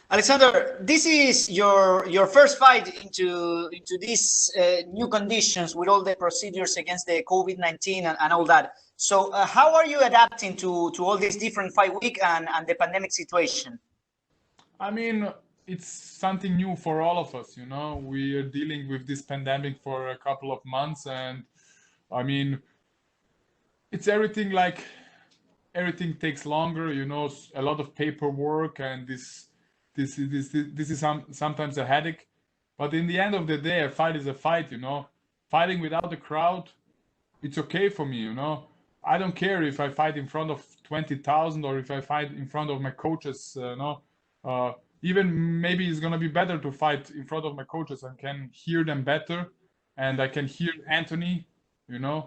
Alexander, this is your first fight into these new conditions with all the procedures against the COVID-19 and all that. So how are you adapting to all these different fight week and the pandemic situation? I mean, it's something new for all of us, you know. We are dealing with this pandemic for a couple of months, and I mean, it's everything takes longer, you know, a lot of paperwork, and this is sometimes a headache. But in the end of the day, a fight is a fight, you know. Fighting without a crowd, it's okay for me, you know. I don't care if I fight in front of 20,000 or if I fight in front of my coaches, Uh, Even maybe it's gonna be better to fight in front of my coaches. I can hear them better, and I can hear Anthony, you know.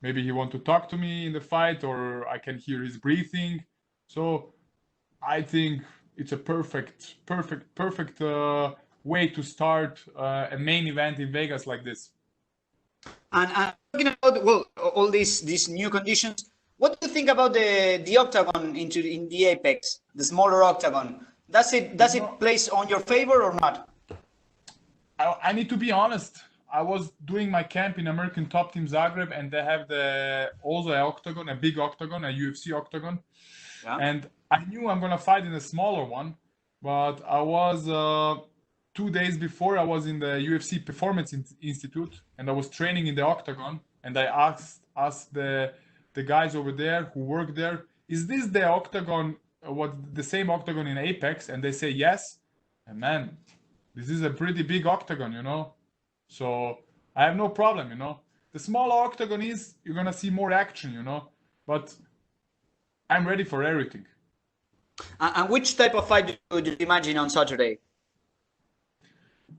Maybe he want to talk to me in the fight, or I can hear his breathing. So I think it's a perfect way to start a main event in Vegas like this. And talking about well all these new conditions, what do you think about the octagon in the apex, the smaller octagon? Does it place on your favor or not? I need to be honest. I was doing my camp in American Top Team Zagreb, and they have also an octagon, a big octagon, a UFC octagon. Yeah. And I knew I'm gonna fight in a smaller one, but I was 2 days before I was in the UFC Performance Institute, and I was training in the octagon, and I asked the guys over there who work there, is this the octagon? What the same octagon in Apex? And they say yes. And man, this is a pretty big octagon, you know. So I have no problem, you know. The smaller octagon is you're gonna see more action, you know. But I'm ready for everything. And which type of fight do you imagine on Saturday?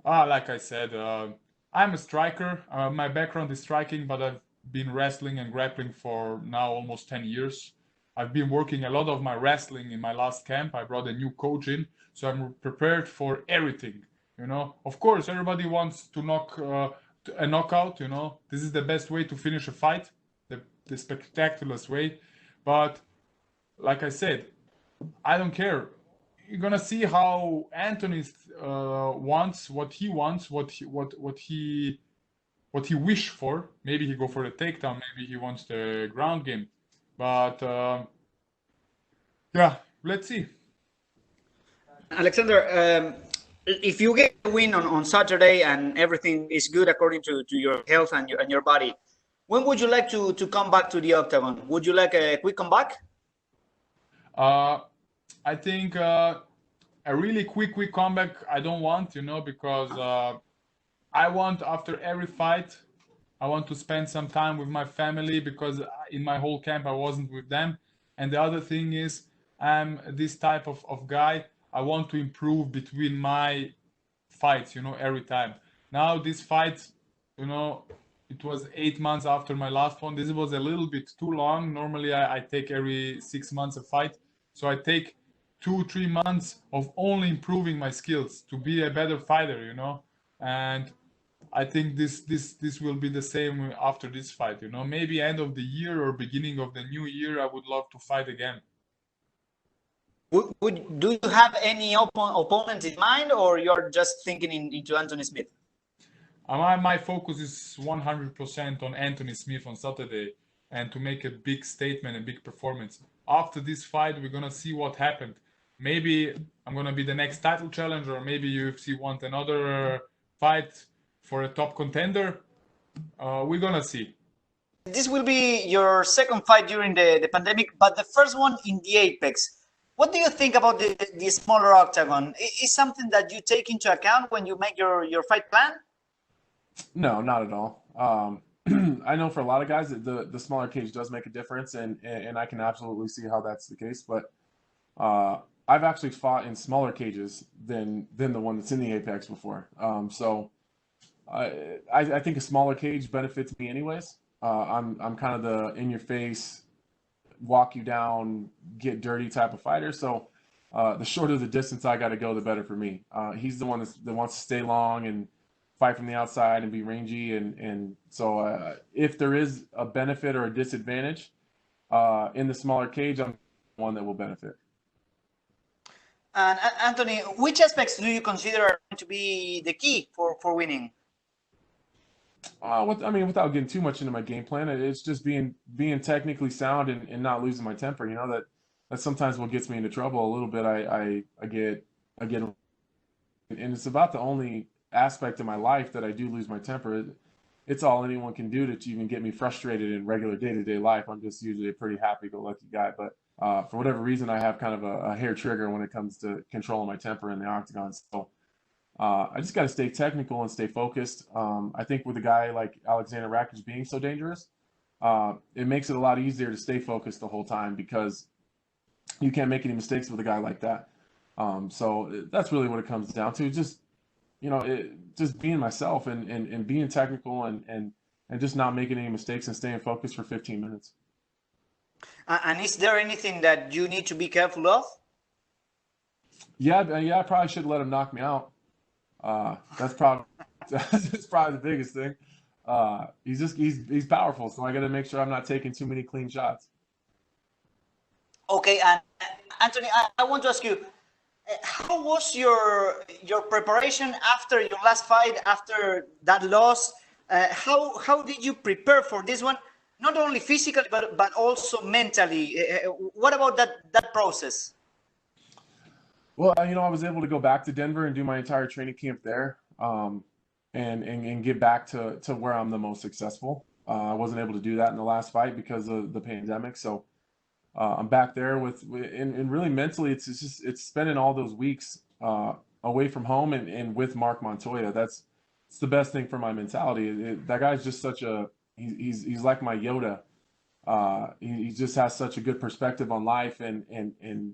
Like I said, I'm a striker. My background is striking, but I've been wrestling and grappling for now almost 10 years. I've been working a lot of my wrestling in my last camp. I brought a new coach in, so I'm prepared for everything. You know, of course, everybody wants to a knockout. You know, this is the best way to finish a fight, the spectacular way. But like I said, I don't care. You're gonna see how Anthony wants, what he wish for. Maybe he go for the takedown. Maybe he wants the ground game. But yeah, let's see. Alexander, if you get a win on Saturday and everything is good according to your health and your body, when would you like to come back to the octagon? Would you like a quick comeback? I think a really quick comeback I don't want, you know, because I want after every fight, I want to spend some time with my family, because in my whole camp I wasn't with them. And the other thing is, I'm this type of guy. I want to improve between my fights, you know, every time. Now this fight, you know, it was 8 months after my last one. This was a little bit too long. Normally I take every 6 months a fight. So I take 2-3 months of only improving my skills to be a better fighter, you know. And I think this will be the same after this fight, you know. Maybe end of the year or beginning of the new year, I would love to fight again. Do you have any opponent in mind, or you're just thinking into Anthony Smith? My focus is 100% on Anthony Smith on Saturday, and to make a big statement, a big performance. After this fight, we're gonna see what happened. Maybe I'm gonna be the next title challenger, or maybe UFC want another fight for a top contender. We're gonna see. This will be your second fight during the pandemic, but the first one in the Apex. What do you think about the smaller octagon? Is something that you take into account when you make your fight plan? No, not at all. I know for a lot of guys the smaller cage does make a difference, and I can absolutely see how that's the case. But I've actually fought in smaller cages than the one that's in the Apex before. So I think a smaller cage benefits me anyways. I'm kind of the in your face, walk you down, get dirty type of fighter. So the shorter the distance I got to go, the better for me. He's the one that wants to stay long and fight from the outside and be rangy. And so if there is a benefit or a disadvantage in the smaller cage, I'm the one that will benefit. And Anthony, which aspects do you consider to be the key for winning? I mean, without getting too much into my game plan, it's just being technically sound and not losing my temper. You know, that's sometimes what gets me into trouble a little bit. I get, and it's about the only aspect of my life that I do lose my temper. It's all anyone can do to even get me frustrated in regular day-to-day life. I'm just usually a pretty happy-go-lucky guy, but for whatever reason, I have kind of a hair trigger when it comes to controlling my temper in the octagon. So I just got to stay technical and stay focused. I think with a guy like Alexander Rakic being so dangerous, it makes it a lot easier to stay focused the whole time because you can't make any mistakes with a guy like that. So that's really what it comes down to. Just, you know, just being myself and being technical and just not making any mistakes and staying focused for 15 minutes. And is there anything that you need to be careful of? Yeah, I probably should let him knock me out. That's probably the biggest thing. He's powerful, so I got to make sure I'm not taking too many clean shots. Okay, and Anthony, I want to ask you, how was your preparation after your last fight, after that loss? How did you prepare for this one? Not only physically, but also mentally. What about that process? Well, you know, I was able to go back to Denver and do my entire training camp there, and get back to where I'm the most successful. I wasn't able to do that in the last fight because of the pandemic, so I'm back there and really mentally, it's spending all those weeks away from home and with Mark Montoya. It's the best thing for my mentality. That guy's just he's like my Yoda. He just has such a good perspective on life, and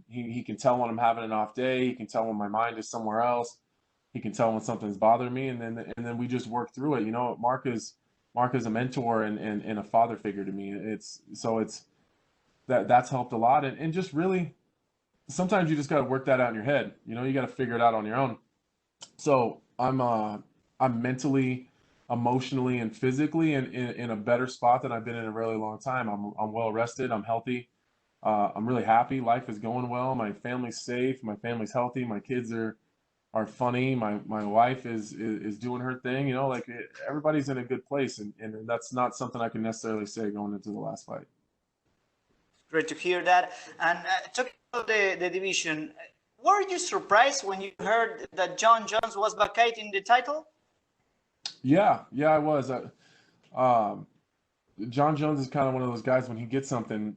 he can tell when I'm having an off day. He can tell when my mind is somewhere else. He can tell when something's bothering me, and then we just work through it. You know, Mark is a mentor and a father figure to me. That's helped a lot, and just really sometimes you just got to work that out in your head. You know, you got to figure it out on your own. So I'm mentally, emotionally, and physically in a better spot than I've been in a really long time. I'm well rested. I'm healthy. I'm really happy. Life is going well. My family's safe. My family's healthy. My kids are funny. My wife is doing her thing. You know, like everybody's in a good place, and that's not something I can necessarily say going into the last fight. Great to hear that. And talking about the division, were you surprised when you heard that Jon Jones was vacating the title? Yeah, I was. Jon Jones is kind of one of those guys, when he gets something,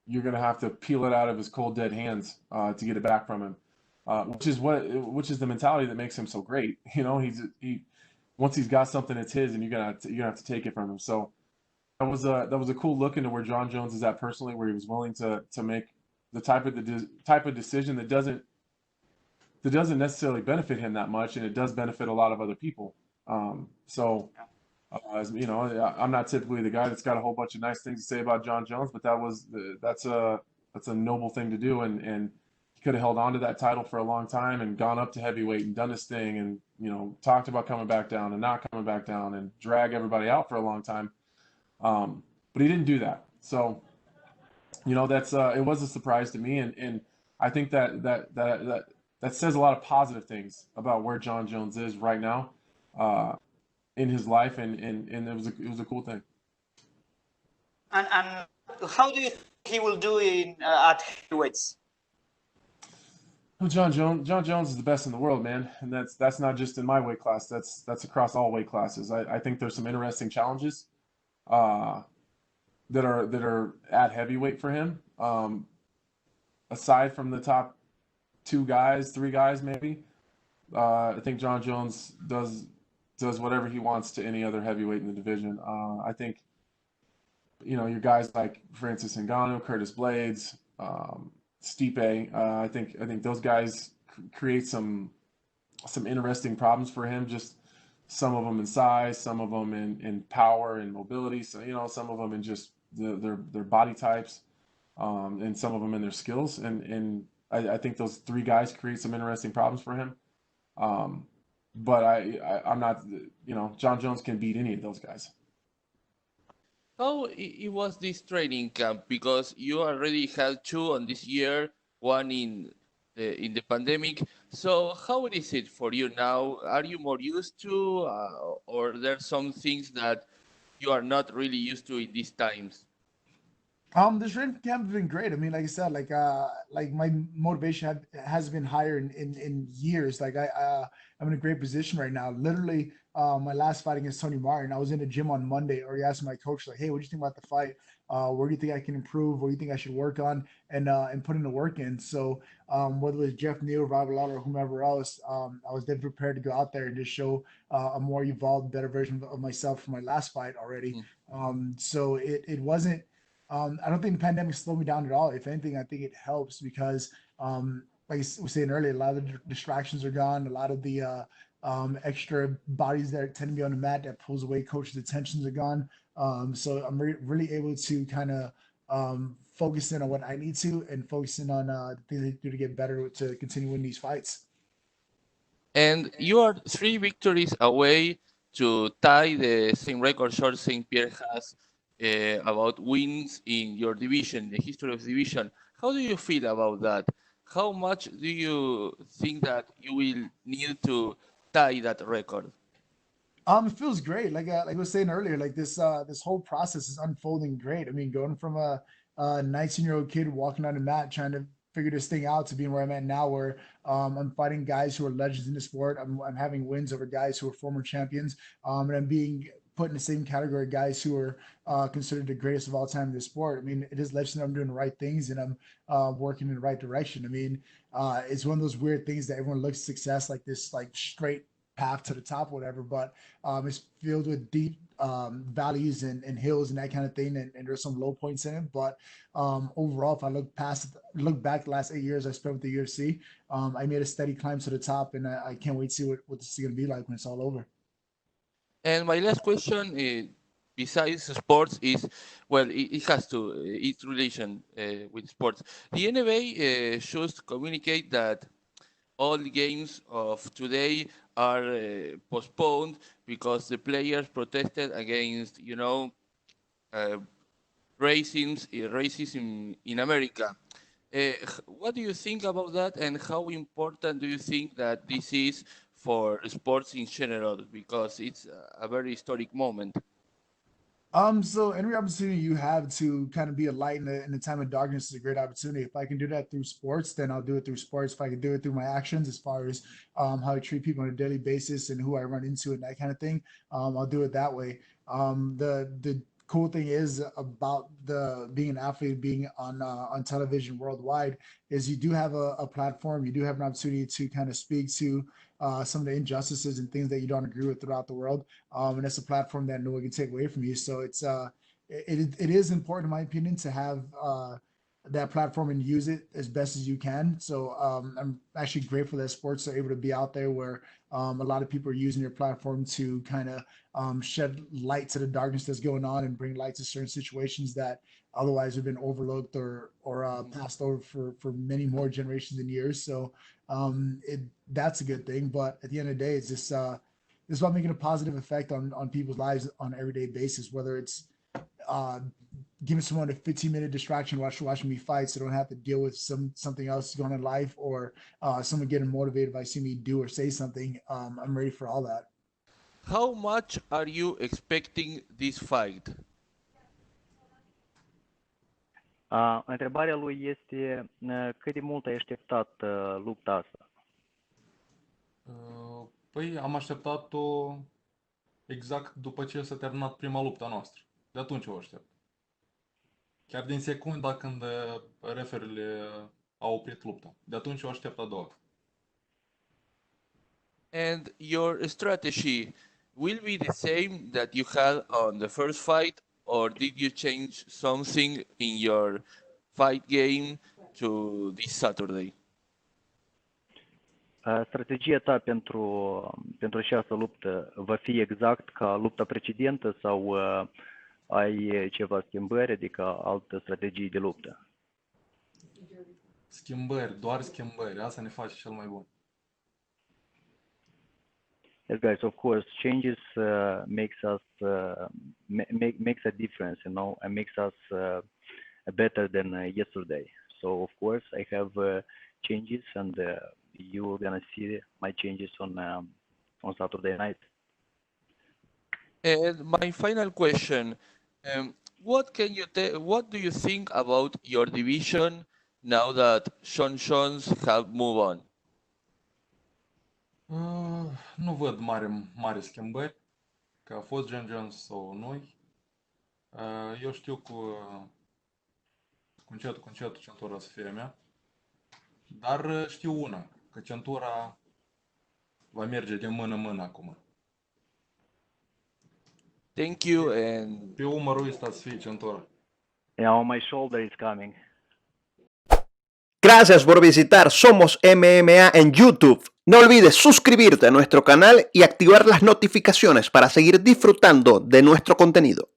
you're going to have to peel it out of his cold, dead hands to get it back from him, which is the mentality that makes him so great. You know, once he's got something, it's his, and you're gonna have to take it from him. So that was a cool look into where Jon Jones is at personally, where he was willing to make the type of decision that doesn't necessarily benefit him that much, and it does benefit a lot of other people. As you know, I'm not typically the guy that's got a whole bunch of nice things to say about Jon Jones, but that's a noble thing to do, and he could have held on to that title for a long time and gone up to heavyweight and done his thing, and you know, talked about coming back down and not coming back down and drag everybody out for a long time. But he didn't do that. So, you know, it was a surprise to me, and I think that says a lot of positive things about where Jon Jones is right now in his life, and it was a cool thing. And how do you think he will do at heavyweights? Well, Jon Jones is the best in the world, man, and that's not just in my weight class. That's across all weight classes. I think there's some interesting challenges that are at heavyweight for him. Aside from the top 3 guys, maybe. I think Jon Jones does whatever he wants to any other heavyweight in the division. I think, you know, your guys like Francis Ngannou, Curtis Blades, Stipe. I think those guys create some interesting problems for him. Just some of them in size, some of them in power and mobility. So, you know, some of them in just their body types, and some of them in their skills. And I think those 3 guys create some interesting problems for him. But I'm not, you know, Jon Jones can beat any of those guys. How it was this training camp? Because you already had 2 on this year, one in in the pandemic. So how is it for you now? Are you more used to, or there are some things that you are not really used to in these times? This training camp has been great. I mean, like I said, like my motivation has been higher in years. I'm in a great position right now. Literally, my last fight against Tony Martin, I was in the gym on Monday, already asking my coach like, "Hey, what do you think about the fight? Where do you think I can improve? What do you think I should work on?" And putting the work in. So whether it was Jeff Neal, Robbie Lawler, or whomever else, I was then prepared to go out there and just show a more evolved, better version of myself from my last fight already. So it wasn't. I don't think the pandemic slowed me down at all. If anything, I think it helps because, like I was saying earlier, a lot of the distractions are gone. A lot of the extra bodies that tend to be on the mat that pulls away coaches' attentions are gone. So I'm really able to kind of focus in on what I need to and focus in on the things I do to get better to continue winning these fights. And you are 3 victories away to tie the same record George St. Pierre has about wins in your division, the history of the division. How do you feel about that? How much do you think that you will need to tie that record? It feels great. Like I was saying earlier, like this whole process is unfolding great. I mean, going from a 19-year-old kid walking on the mat trying to figure this thing out to being where I'm at now, where I'm fighting guys who are legends in the sport. I'm having wins over guys who are former champions, and I'm being put in the same category of guys who are considered the greatest of all time in the sport. I mean, it is lets you know I'm doing the right things and I'm working in the right direction. I mean, it's one of those weird things that everyone looks at success like this, like straight path to the top or whatever, but it's filled with deep valleys and hills and that kind of thing, and there's some low points in it. But overall, if I look back the last 8 years I spent with the UFC, I made a steady climb to the top, and I can't wait to see what this is going to be like when it's all over. And my last question, besides sports, is well, it has to, its relation with sports. The NBA should communicate that all games of today are postponed because the players protested against, uh, racism in America. What do you think about that, and how important do you think that this is for sports in general? Because it's a very historic moment. So every opportunity you have to kind of be a light in the time of darkness is a great opportunity. If I can do that through sports, then I'll do it through sports. If I can do it through my actions, as far as how I treat people on a daily basis and who I run into and that kind of thing, I'll do it that way. The cool thing is about the being an athlete, being on television worldwide, is you do have a platform, you do have an opportunity to kind of speak to some of the injustices and things that you don't agree with throughout the world, and it's a platform that no one can take away from you. So it is important, in my opinion, to have that platform and use it as best as you can. So I'm actually grateful that sports are able to be out there where a lot of people are using their platform to kind of shed light to the darkness that's going on and bring light to certain situations that otherwise have been overlooked or passed over for many more generations and years. So that's a good thing. But at the end of the day, it's about making a positive effect on people's lives on an everyday basis, whether it's giving someone a 15-minute distraction watching me fight so they don't have to deal with something else going on in life, or someone getting motivated by seeing me do or say something. I'm ready for all that. How much are you expecting this fight? Întrebarea lui este cât de mult ai așteptat lupta asta? Păi am așteptat-o exact după ce s-a terminat prima luptă a noastră. De atunci o aștept. Chiar din secunda când referile au oprit lupta. De atunci o aștept a doua. And your strategy will be the same that you had on the first fight, or did you change something in your fight game to this Saturday? Strategia ta pentru această luptă va fi exact ca lupta precedentă sau ai ceva schimbări, adică altă strategie de luptă? Schimbări, doar schimbări. Asta ne face cel mai bun. Yes, guys, of course, changes makes us makes a difference, and makes us better than yesterday. So, of course, I have changes, and you're gonna see my changes on Saturday night. And my final question, what do you think about your division now that Sean Jones have moved on? Nu văd mari schimbări, că a fost John Jones sau noi. Eu știu cu încetul centura o să fie a mea, dar știu una, că centura va merge de mână acum. Thank you, and Pe umărul ăsta să fie centura. Yeah, on my shoulder it's coming. Gracias por visitar Somos MMA en YouTube. No olvides suscribirte a nuestro canal y activar las notificaciones para seguir disfrutando de nuestro contenido.